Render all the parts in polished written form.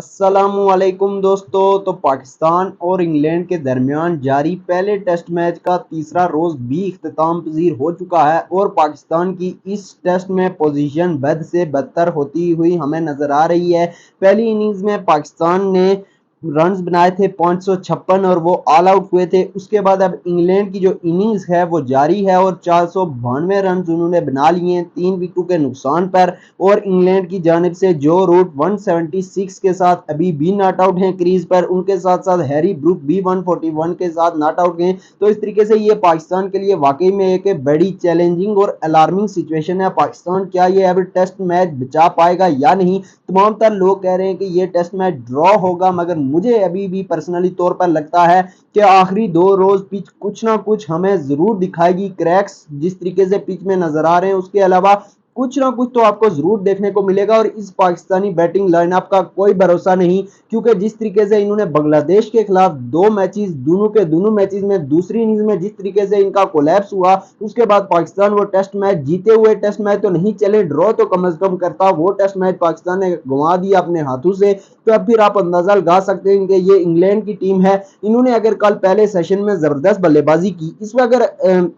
अस्सलामुअलैकुम दोस्तों। तो पाकिस्तान और इंग्लैंड के दरमियान जारी पहले टेस्ट मैच का तीसरा रोज भी इख्तिताम पजीर हो चुका है और पाकिस्तान की इस टेस्ट में पोजीशन बद से बदतर होती हुई हमें नजर आ रही है। पहली इनिंग्स में पाकिस्तान ने रन्स बनाए थे 556 और वो ऑल आउट हुए थे। उसके बाद अब इंग्लैंड की जो इनिंग्स है वो जारी है और 492 रन उन्होंने बना लिए हैं 3 विकेटों के नुकसान पर। और इंग्लैंड की जानिब से जो रूट 176 के साथ अभी भी नॉट आउट हैं क्रीज पर, उनके साथ साथ हैरी ब्रूक भी 141 के साथ नॉट आउट हैं। तो इस तरीके से ये पाकिस्तान के लिए वाकई में एक बड़ी चैलेंजिंग और अलार्मिंग सिचुएशन है। पाकिस्तान क्या ये अब टेस्ट मैच बचा पाएगा या नहीं। तमाम तर लोग कह रहे हैं कि ये टेस्ट मैच ड्रॉ होगा, मगर मुझे अभी भी पर्सनली तौर पर लगता है कि आखिरी 2 रोज पिच कुछ ना कुछ हमें जरूर दिखाएगी। क्रैक्स जिस तरीके से पिच में नजर आ रहे हैं उसके अलावा कुछ ना कुछ तो आपको जरूर देखने को मिलेगा। और इस पाकिस्तानी बैटिंग लाइनअप का कोई भरोसा नहीं, क्योंकि जिस तरीके से इन्होंने बांग्लादेश के खिलाफ 2 मैचेस, दोनों के दोनों मैचेस में दूसरी इनिंग्स में जिस तरीके से इनका कोलैप्स हुआ, उसके बाद पाकिस्तान वो टेस्ट मैच जीते हुए टेस्ट मैच तो नहीं चले, ड्रॉ तो कम से कम करता। वो टेस्ट मैच पाकिस्तान ने गंवा दिया अपने हाथों से। तो अब फिर आप अंदाजा लगा सकते हैं कि ये इंग्लैंड की टीम है। इन्होंने अगर कल पहले सेशन में जबरदस्त बल्लेबाजी की,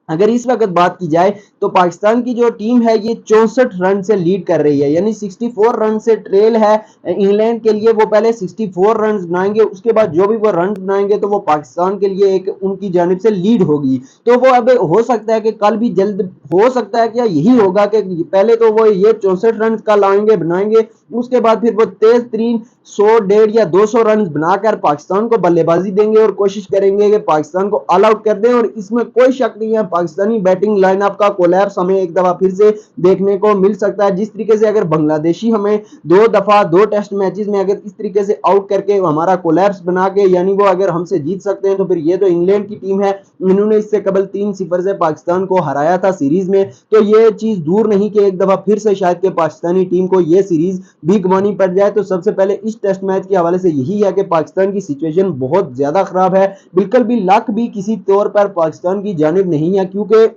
अगर इस वक्त बात की जाए तो पाकिस्तान की जो टीम है ये 64 रन से लीड कर रही है, यानी 64 रन से ट्रेल है इंग्लैंड के लिए। वो पहले 64 रन बनाएंगे, उसके बाद जो भी वो रन बनाएंगे तो वो पाकिस्तान के लिए एक उनकी जानिब से लीड होगी। तो वो अब हो सकता है कि कल भी जल्द हो सकता है क्या यही होगा कि पहले तो वो ये 64 रन का लाएंगे बनाएंगे, उसके बाद फिर वो तेज तरीन 100, 150 या 200 रन बनाकर पाकिस्तान को बल्लेबाजी देंगे और कोशिश करेंगे कि पाकिस्तान को ऑल आउट कर दें। और इसमें कोई शक नहीं है पाकिस्तानी बैटिंग लाइनअप का कोलैप्स हमें एक दफा फिर से देखने को मिल सकता है। जिस तरीके से अगर बांग्लादेशी हमें 2 टेस्ट मैचेस में अगर इस तरीके से आउट करके हमारा कोलैप्स बना के यानी वो अगर हमसे जीत सकते हैं, तो फिर ये तो इंग्लैंड की टीम है, इन्होंने इससे कबल 3-0 से पाकिस्तान को हराया था सीरीज में। तो ये चीज दूर नहीं कि एक दफा फिर से शायद के पाकिस्तानी टीम को ये सीरीज भी गंवानी पड़ जाए। तो सबसे पहले इस टेस्ट मैच के हवाले से यही है कि पाकिस्तान की सिचुएशन बहुत ज्यादा खराब है। बिल्कुल भी लक भी किसी तौर पर पाकिस्तान की जानिब नहीं है, क्योंकि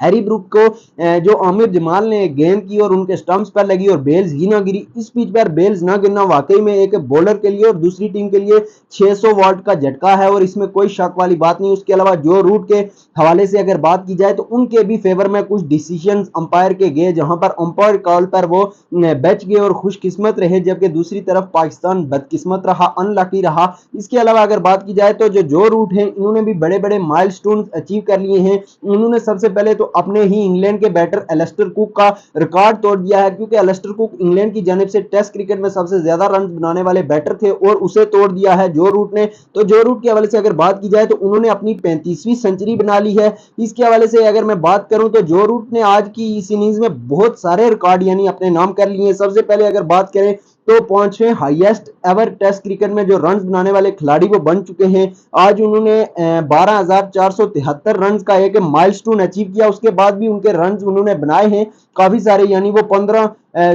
हैरी ब्रूक को जो आमिर जमाल ने गेंद की और उनके स्टंप्स पर लगी और बेल्स ही ना गिरी। इस पिच पर बेल्स ना गिरना वाकई में एक बॉलर के लिए और दूसरी टीम के लिए 600 वाट का झटका है और इसमें कोई शक वाली बात नहीं। उसके अलावा जो रूट के हवाले से अगर बात की जाए तो उनके भी फेवर में कुछ डिसीजन अंपायर के गए, जहां पर अंपायर कॉल पर वो बच गए और खुशकिस्मत रहे, जबकि दूसरी तरफ पाकिस्तान बदकिस्मत रहा, अनलकी रहा। इसके अलावा अगर बात की जाए तो जो रूट है इन्होंने भी बड़े बड़े माइलस्टोन अचीव कर लिए हैं। इन्होंने सबसे पहले तो अपने ही इंग्लैंड के बैटर एलिस्टर कुक का रिकॉर्ड तोड़ दिया है, क्योंकि एलिस्टर कुक इंग्लैंड की जानिब से टेस्ट क्रिकेट में सबसे ज्यादा रन बनाने वाले बैटर थे और उसे तोड़ दिया है जो रूट ने। तो जो रूट के हवाले से अगर बात की जाए तो उन्होंने अपनी 35वीं सेंचुरी बना ली है। इसके हवाले से अगर मैं बात करूं तो जो रूट ने आज की इस इनिंग्स में बहुत सारे रिकॉर्ड यानी अपने नाम कर लिए हैं। सबसे पहले अगर बात करें तो 5वें हाईएस्ट एवर टेस्ट क्रिकेट में जो रन बनाने वाले खिलाड़ी वो बन चुके हैं। आज उन्होंने 12,473 रन का एक माइलस्टोन अचीव किया। उसके बाद भी उनके रन उन्होंने बनाए हैं काफी सारे, यानी वो 15,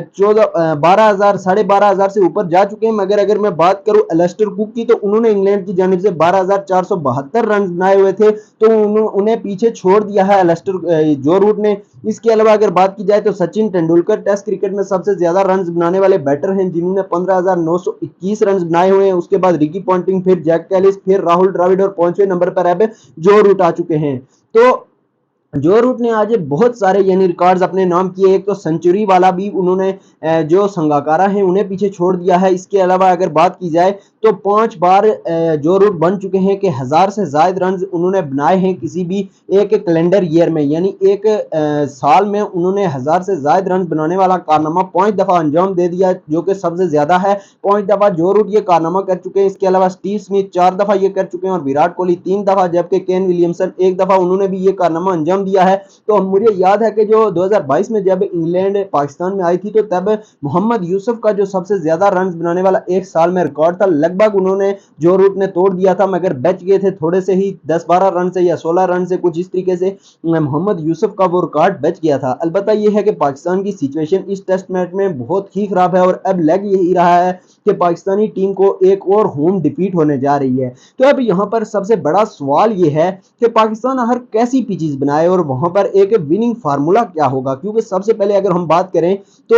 14, 12,000, 12,500 से ऊपर जा चुके हैं। मगर अगर मैं बात करूं एलिस्टर कुक की तो उन्होंने इंग्लैंड की जानिब से 12,472 रन बनाए हुए थे, तो उन्हें पीछे छोड़ दिया है एलिस्टर जो रूट ने। इसके अलावा अगर बात की जाए तो सचिन तेंदुलकर टेस्ट क्रिकेट में सबसे ज्यादा रन बनाने वाले बैटर हैं, जिन्होंने 15,921 रन बनाए हुए हैं। उसके बाद रिकी पॉन्टिंग, फिर जैक कैलिस, फिर राहुल द्रविड़ और 5वें नंबर पर अब जो रूट आ चुके हैं। तो जो रूट ने आज बहुत सारे यानी रिकॉर्ड्स अपने नाम किए। एक तो सेंचुरी वाला भी उन्होंने जो संगाकारा हैं उन्हें पीछे छोड़ दिया है। इसके अलावा अगर बात की जाए तो 5 बार जो रूट बन चुके हैं कि 1000 से ज्यादा रन उन्होंने बनाए हैं किसी भी एक कैलेंडर ईयर में, यानी एक साल में उन्होंने 1000 से ज्यादा रन बनाने वाला कारनामा 5 दफा अंजाम दे दिया, जो कि सबसे ज्यादा है। 5 दफा जो रूट ये कारनामा कर चुके हैं। इसके अलावा स्टीव स्मिथ 4 दफा ये कर चुके हैं और विराट कोहली 3 दफा, जबकि केन विलियमसन 1 दफा उन्होंने भी ये कारनामा अंजाम दिया है। तो मुझे याद है कि जो 2022 में जब इंग्लैंड पाकिस्तान में आई थी तो तब मोहम्मद यूसुफ का जो सबसे ज्यादा रन बनाने वाला एक साल में रिकॉर्ड था, लगभग उन्होंने जो रूट ने तोड़ दिया था, मगर बच गए थे थोड़े से ही 10-12 रन से या 16 रन से, कुछ इस तरीके से मोहम्मद यूसुफ का वो रिकॉर्ड बच गया था। अलबत्ता यह है कि पाकिस्तान की सिचुएशन इस टेस्ट मैच में बहुत ही खराब है और अब लग यही रहा है कि पाकिस्तानी टीम को एक और होम डिफीट होने जा रही है। तो अब यहां पर सबसे बड़ा सवाल यह है कि पाकिस्तान हर कैसी पिचेस बनाए और वहां पर एक विनिंग फार्मूला क्या होगा। क्योंकि सबसे पहले अगर हम बात करें तो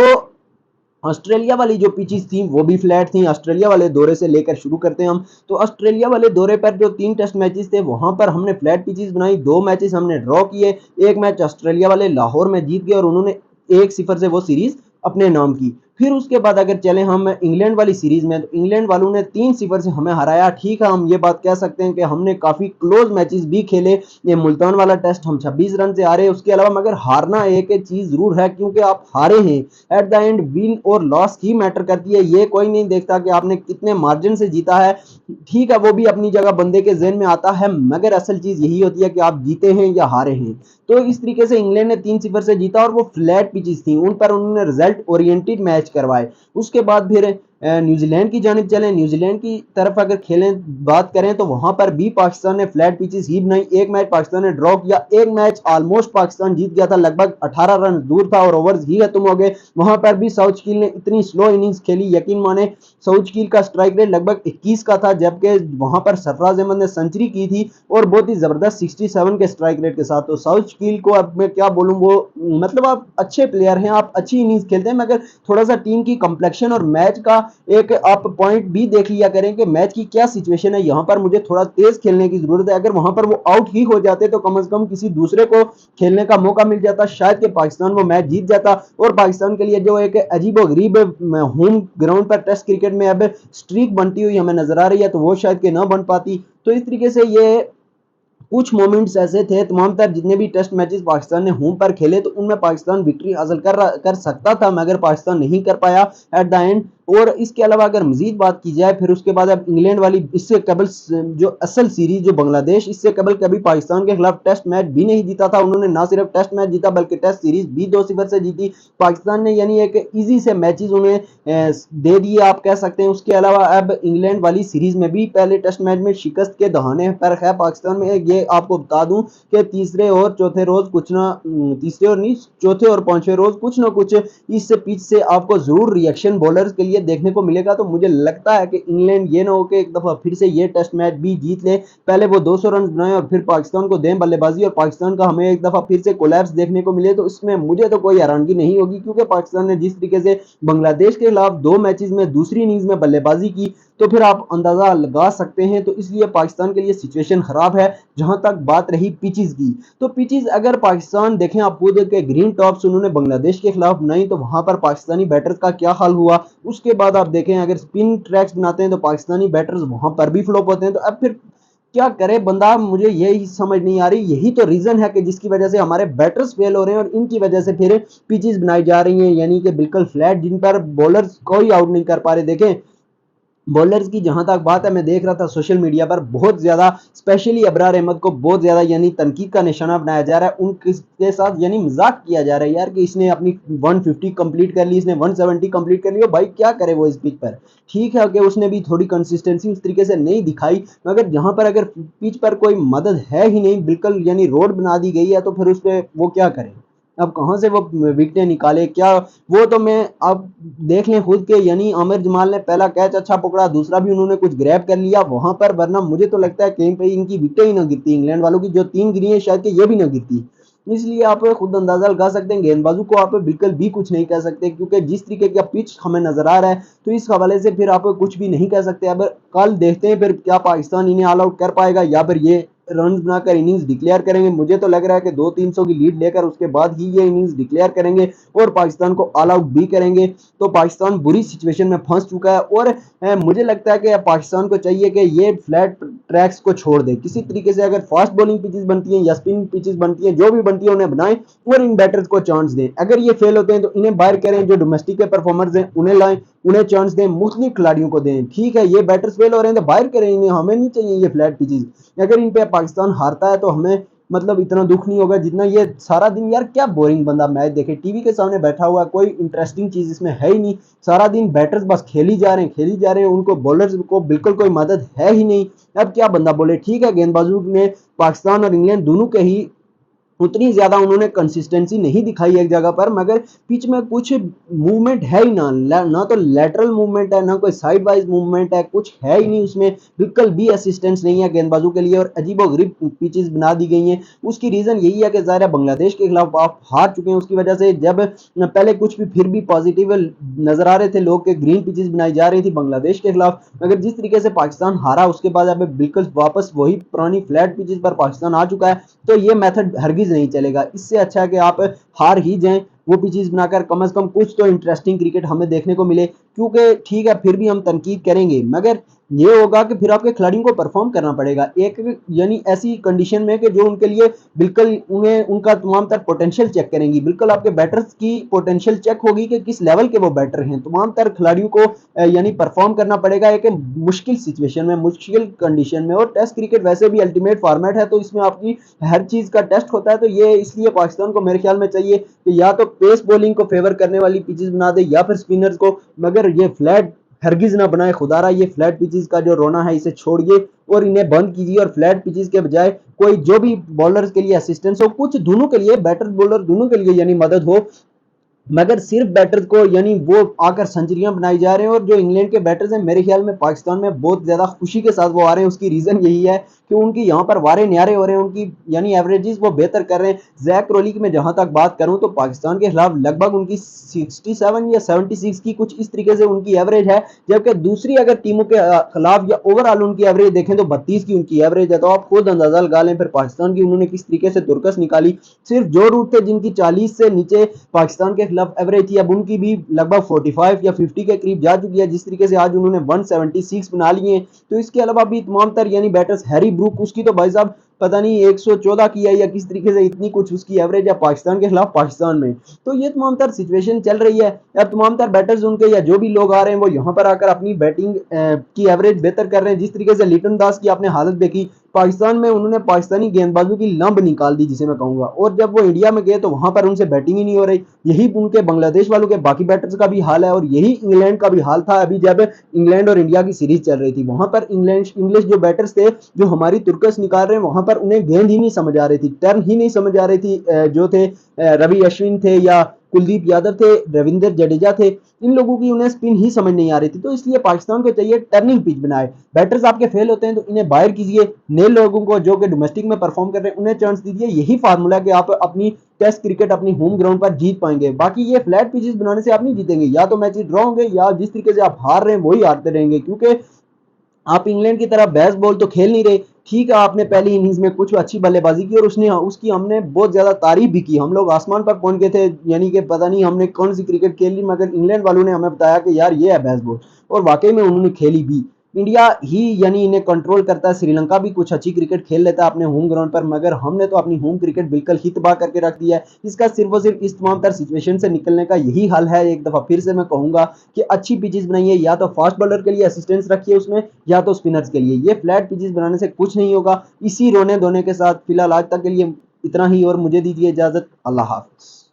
ऑस्ट्रेलिया वाली जो पिचेस थी वो भी फ्लैट थी। ऑस्ट्रेलिया वाले दौरे से लेकर शुरू करते हैं हम, तो ऑस्ट्रेलिया वाले दौरे पर जो 3 टेस्ट मैचेस थे वहां पर हमने फ्लैट पिचेस बनाई, 2 मैचेस हमने ड्रॉ किए, एक मैच ऑस्ट्रेलिया वाले लाहौर में जीत गए और उन्होंने 1-0 से वो सीरीज अपने नाम की। फिर उसके बाद अगर चले हम इंग्लैंड वाली सीरीज में, तो इंग्लैंड वालों ने 3-0 से हमें हराया। ठीक है, हम ये बात कह सकते हैं कि हमने काफी क्लोज मैचेस भी खेले। ये मुल्तान वाला टेस्ट हम 26 रन से हारे, उसके अलावा मगर हारना एक चीज जरूर है, क्योंकि आप हारे हैं, एट द एंड विन और लॉस ही मैटर करती है। ये कोई नहीं देखता कि आपने कितने मार्जिन से जीता है। ठीक है, वो भी अपनी जगह बंदे के जहन में आता है, मगर असल चीज यही होती है कि आप जीते हैं या हारे हैं। तो इस तरीके से इंग्लैंड ने 3-0 से जीता और वो फ्लैट पिचेस थी, उन पर उन्होंने रिजल्ट ओरिएंटेड मैच करवाए। उसके बाद फिर न्यूजीलैंड की जानिब चले। न्यूजीलैंड की तरफ अगर खेलें बात करें तो वहां पर भी पाकिस्तान ने फ्लैट पिचेस ही बनाई। एक मैच पाकिस्तान ने ड्रॉ किया, एक मैच ऑलमोस्ट पाकिस्तान जीत गया था, लगभग 18 रन दूर था और ओवर्स ही खत्म हो गए। वहां पर भी साउथकील ने इतनी स्लो इनिंग्स खेली, यकीन माने साउथकील का स्ट्राइक रेट लगभग 21 का था, जबकि वहां पर सरफराज अहमद ने सेंचुरी की थी और बहुत ही जबरदस्त 67 के स्ट्राइक रेट के साथ। तो साउथकील को अब मैं क्या बोलूं, वो मतलब आप अच्छे प्लेयर हैं, आप अच्छी इनिंग्स खेलते हैं, मगर थोड़ा सा टीम की कंप्लेक्शन और मैच का एक आप पॉइंट भी देख लिया करें कि मैच की क्या सिचुएशन है। यहां पर मुझे थोड़ा तेज खेलने की जरूरत है। अगर वहां पर वो आउट ही हो जाते तो कम से कम किसी दूसरे को खेलने का मौका मिल जाता, शायद कि पाकिस्तान वो मैच जीत जाता। और पाकिस्तान के लिए जो एक अजीबो गरीब होम ग्राउंड पर टेस्ट क्रिकेट में अब स्ट्रीक बनती हुई हमें नजर आ रही है, तो वो शायद कि ना बन पाती। तो इस तरीके से ये कुछ मोमेंट्स ऐसे थे, तमाम तर जितने भी टेस्ट मैचेस पाकिस्तान ने होम पर खेले तो उनमें पाकिस्तान विक्ट्री हासिल कर सकता था, मगर पाकिस्तान नहीं कर पाया एट द एंड। और इसके अलावा अगर मजीद बात की जाए फिर उसके बाद अब इंग्लैंड वाली, इससे कबल जो असल सीरीज जो बांग्लादेश, इससे कबल कभी पाकिस्तान के खिलाफ टेस्ट मैच भी नहीं जीता था। उन्होंने ना सिर्फ टेस्ट मैच जीता बल्कि टेस्ट सीरीज भी 2-0 से जीती पाकिस्तान ने, यानी एक इजी से मैचेस उन्हें दे दिए आप कह सकते हैं। उसके अलावा अब इंग्लैंड वाली सीरीज में भी पहले टेस्ट मैच में शिकस्त के दहाने पर है पाकिस्तान में। ये आपको बता दूं कि तीसरे और चौथे रोज कुछ ना, तीसरे और नहीं, चौथे और पांचवें रोज कुछ ना कुछ इस पिच से आपको जरूर रिएक्शन बॉलर्स के लिए देखने को मिलेगा। तो मुझे लगता है कि इंग्लैंड ये ना हो कि एक दफा फिर से ये टेस्ट मैच भी जीत ले, पहले वो 200 रन बनाए और फिर पाकिस्तान को दें बल्लेबाजी और पाकिस्तान का हमें एक दफा फिर से कोलैप्स देखने को मिले। तो इसमें मुझे तो कोई हैरानगी नहीं होगी, क्योंकि पाकिस्तान ने जिस तरीके से बांग्लादेश के खिलाफ 2 मैचेस में दूसरी इनिंग्स में बल्लेबाजी की, तो फिर आप अंदाजा लगा सकते हैं। तो इसलिए पाकिस्तान के लिए सिचुएशन खराब है। जहां तक बात रही पिचेस की, तो पिचेस अगर पाकिस्तान देखें, आप खुद के ग्रीन टॉप्स उन्होंने बांग्लादेश के खिलाफ बनाई, तो वहां पर पाकिस्तानी बैटर्स का क्या हाल हुआ। उसके बाद आप देखें अगर स्पिन ट्रैक्स बनाते हैं तो पाकिस्तानी बैटर्स वहां पर भी फ्लॉप होते हैं। तो अब फिर क्या करे बंदा, मुझे यही समझ नहीं आ रही। यही तो रीजन है कि जिसकी वजह से हमारे बैटर्स फेल हो रहे हैं और इनकी वजह से फिर पिचेस बनाई जा रही हैं, यानी कि बिल्कुल फ्लैट, जिन पर बॉलर्स कोई आउट नहीं कर पा रहे। देखें बॉलर्स की जहां तक बात है, मैं देख रहा था सोशल मीडिया पर बहुत ज्यादा, स्पेशली अबरार अहमद को बहुत ज्यादा यानी तनकीद का निशाना बनाया जा रहा है, उनके साथ यानी मजाक किया जा रहा है यार कि इसने अपनी 150 कंप्लीट कर ली, इसने 170 कंप्लीट कर ली। भाई क्या करे वो इस पिच पर। ठीक है कि उसने भी थोड़ी कंसिस्टेंसी उस तरीके से नहीं दिखाई, मगर जहां पर अगर पिच पर कोई मदद है ही नहीं, बिल्कुल यानी रोड बना दी गई है, तो फिर उस पर वो क्या करे। अब कहां से वो विकेटें निकाले क्या। वो तो मैं अब देख लें खुद के, यानी आमिर जमाल ने पहला कैच अच्छा पकड़ा, दूसरा भी उन्होंने कुछ ग्रैब कर लिया वहां पर, वरना मुझे तो लगता है कहीं पे इनकी विकेटें ही ना गिरती, इंग्लैंड वालों की जो 3 गिरी है शायद कि ये भी ना गिरती। इसलिए आप खुद अंदाजा लगा सकते हैं, गेंदबाजों को आप बिल्कुल भी कुछ नहीं कह सकते, क्योंकि जिस तरीके का पिच हमें नजर आ रहा है तो इस हवाले से फिर आप कुछ भी नहीं कह सकते। अब कल देखते हैं फिर क्या पाकिस्तान इन्हें ऑल आउट कर पाएगा या फिर ये रन बनाकर इनिंग्स डिक्लेयर करेंगे। मुझे तो लग रहा है कि 200-300 की लीड लेकर उसके बाद ही ये इनिंग्स डिक्लेयर करेंगे और पाकिस्तान को ऑल आउट भी करेंगे। तो पाकिस्तान बुरी सिचुएशन में फंस चुका है और मुझे लगता है कि पाकिस्तान को चाहिए कि ये फ्लैट ट्रैक्स को छोड़ दे, किसी तरीके से अगर फास्ट बॉलिंग पिचेस बनती हैं या स्पिन पिचेस बनती हैं, जो भी बनती है उन्हें बनाएं और इन बैटर्स को चांस दें। अगर ये फेल होते हैं तो इन्हें बाहर करें, जो डोमेस्टिक के परफॉर्मर्स हैं उन्हें लाएं, उन्हें चांस दें, मुख्तलिफ खिलाड़ियों को दें। ठीक है, ये बैटर्स फेल हो रहे हैं तो बाहर करें इन्हें, हमें नहीं चाहिए ये फ्लैट पिचेस। अगर इन पे पाकिस्तान हारता है तो हमें मतलब इतना दुख नहीं होगा जितना ये सारा दिन, यार क्या बोरिंग बंदा मैच देखे, टीवी के सामने बैठा हुआ, कोई इंटरेस्टिंग चीज इसमें है ही नहीं। सारा दिन बैटर्स बस खेल ही जा रहे हैं, खेल ही जा रहे हैं, उनको बॉलर्स को बिल्कुल कोई मदद है ही नहीं। अब क्या बंदा बोले। ठीक है, गेंदबाजों में पाकिस्तान और इंग्लैंड दोनों के ही उतनी ज़्यादा उन्होंने कंसिस्टेंसी नहीं दिखाई एक जगह पर, मगर पिच में कुछ मूवमेंट है ही ना, ना तो लेटरल मूवमेंट है, ना कोई साइड वाइज मूवमेंट है, कुछ है ही नहीं उसमें, बिल्कुल भी असिस्टेंस नहीं है गेंदबाजों के लिए और अजीबोगरीब पिचेस बना दी गई हैं। उसकी रीज़न यही है कि ज़ाहिर है बांग्लादेश के खिलाफ आप हार चुके हैं, उसकी वजह से जब पहले कुछ भी फिर भी पॉजिटिव नजर आ रहे थे लोग के ग्रीन पिचेस बनाई जा रही थी बांग्लादेश के खिलाफ, मगर जिस तरीके से पाकिस्तान हारा उसके बाद अब बिल्कुल वापस वही पुरानी फ्लैट पिचेस पर पाकिस्तान आ चुका है। तो ये मेथड हरगिज नहीं चलेगा, इससे अच्छा है कि आप हार ही जाएं, वो पिचेस बनाकर कम से कम कुछ तो इंटरेस्टिंग क्रिकेट हमें देखने को मिले, क्योंकि ठीक है फिर भी हम तनकीद करेंगे, मगर ये होगा कि फिर आपके खिलाड़ियों को परफॉर्म करना पड़ेगा एक यानी ऐसी कंडीशन में कि जो उनके लिए बिल्कुल उन्हें उनका तमाम तर पोटेंशियल चेक करेंगी, बिल्कुल आपके बैटर्स की पोटेंशियल चेक होगी कि किस लेवल के वो बैटर हैं, तमाम तर खिलाड़ियों को यानी परफॉर्म करना पड़ेगा एक मुश्किल सिचुएशन में, मुश्किल कंडीशन में। और टेस्ट क्रिकेट वैसे भी अल्टीमेट फॉर्मेट है, तो इसमें आपकी हर चीज का टेस्ट होता है, तो ये इसलिए पाकिस्तान को मेरे ख्याल में चाहिए कि या तो पेस बॉलिंग को फेवर करने वाली पिचेस बना दे या फिर स्पिनर्स को, मगर ये फ्लैट हरगिज ना बनाए खुदारा, ये फ्लैट पिचेस का जो रोना है इसे छोड़िए और इन्हें बंद कीजिए, और फ्लैट पिचेस के बजाय कोई जो भी बॉलर्स के लिए असिस्टेंस हो, कुछ दोनों के लिए बैटर बॉलर दोनों के लिए यानी मदद हो, मगर सिर्फ बैटर्स को यानी वो आकर सेंचुरियां बनाई जा रहे हैं। और जो इंग्लैंड के बैटर्स हैं मेरे ख्याल में पाकिस्तान में बहुत ज्यादा खुशी के साथ वो आ रहे हैं, उसकी रीजन यही है कि उनकी यहाँ पर वारे न्यारे हो रहे हैं, उनकी यानी एवरेजेस वो बेहतर कर रहे हैं। जैक क्रोली की मैं जहां तक बात करूं तो पाकिस्तान के खिलाफ लगभग उनकी 67 या 76 की कुछ इस तरीके से उनकी एवरेज है, जबकि दूसरी अगर टीमों के खिलाफ या ओवरऑल उनकी एवरेज देखें तो 32 की उनकी एवरेज है। तो आप खुद अंदाजा लगा लें फिर पाकिस्तान की उन्होंने किस तरीके से तुर्कस निकाली। सिर्फ जो रूट थे जिनकी 40 से नीचे पाकिस्तान के खिलाफ एवरेज थी, अब उनकी भी लगभग 45 या 50 के करीब जा चुकी है, जिस तरीके से आज उन्होंने 176 बना लिए। तो इसके अलावा भी तमाम तर यानी बैटर्स, हैरी ब्रूक उसकी तो भाई साहब पता नहीं 114 की है या किस तरीके से इतनी कुछ उसकी एवरेज है पाकिस्तान के खिलाफ पाकिस्तान में। तो ये तमाम तर सिचुएशन चल रही है, या तमाम तर बैटर्स उनके या जो भी लोग आ रहे हैं वो यहाँ पर आकर अपनी बैटिंग की एवरेज बेहतर कर रहे हैं। जिस तरीके से लिटन दास की आपने हालत देखी, पाकिस्तान में उन्होंने पाकिस्तानी गेंदबाजों की लंब निकाल दी जिसे मैं कहूंगा, और जब वो इंडिया में गए तो वहां पर उनसे बैटिंग ही नहीं हो रही। यही उनके बांग्लादेश वालों के बाकी बैटर्स का भी हाल है, और यही इंग्लैंड का भी हाल था अभी जब इंग्लैंड और इंडिया की सीरीज चल रही थी। वहां पर इंग्लिश जो बैटर्स थे जो हमारी तुर्कस निकाल रहे हैं, वहां पर उन्हें गेंद ही नहीं समझ आ रही थी, टर्न ही नहीं समझ आ रही थी। जो थे रवि अश्विन थे या कुलदीप यादव थे, रविंद्र जडेजा थे, इन लोगों की उन्हें स्पिन ही समझ नहीं आ रही थी। तो इसलिए पाकिस्तान को चाहिए टर्निंग पिच बनाए, बैटर्स आपके फेल होते हैं तो इन्हें बाहर कीजिए, नए लोगों को जो कि डोमेस्टिक में परफॉर्म कर रहे हैं उन्हें चांस दीजिए। यही फार्मूला कि आप अपनी टेस्ट क्रिकेट अपनी होम ग्राउंड पर जीत पाएंगे। बाकी ये फ्लैट पिचेस बनाने से आप नहीं जीतेंगे, या तो मैचेस ड्रॉ होंगे या जिस तरीके से आप हार रहे हैं वही हारते रहेंगे, क्योंकि आप इंग्लैंड की तरह बेस बॉल तो खेल नहीं रहे। ठीक है आपने पहली इनिंग्स में कुछ अच्छी बल्लेबाजी की और उसकी हमने बहुत ज्यादा तारीफ भी की, हम लोग आसमान पर पहुंच गए थे, यानी कि पता नहीं हमने कौन सी क्रिकेट खेल ली, मगर इंग्लैंड वालों ने हमें बताया कि यार ये है बेस बॉल, और वाकई में उन्होंने खेली भी। इंडिया ही यानी इन्हें कंट्रोल करता है, श्रीलंका भी कुछ अच्छी क्रिकेट खेल लेता है अपने होम ग्राउंड पर, मगर हमने तो अपनी होम क्रिकेट बिल्कुल ही तबाह करके रख दिया है। इसका सिर्फ और सिर्फ इस तमाम तर सिचुएशन से निकलने का यही हल है। एक दफा फिर से मैं कहूंगा कि अच्छी पिचेस बनाइए, या तो फास्ट बॉलर के लिए असिस्टेंस रखिए उसमें, या तो स्पिनर्स के लिए। ये फ्लैट पिचेस बनाने से कुछ नहीं होगा। इसी रोने धोने के साथ फिलहाल आज तक के लिए इतना ही, और मुझे दीजिए इजाजत। अल्लाह हाफिज।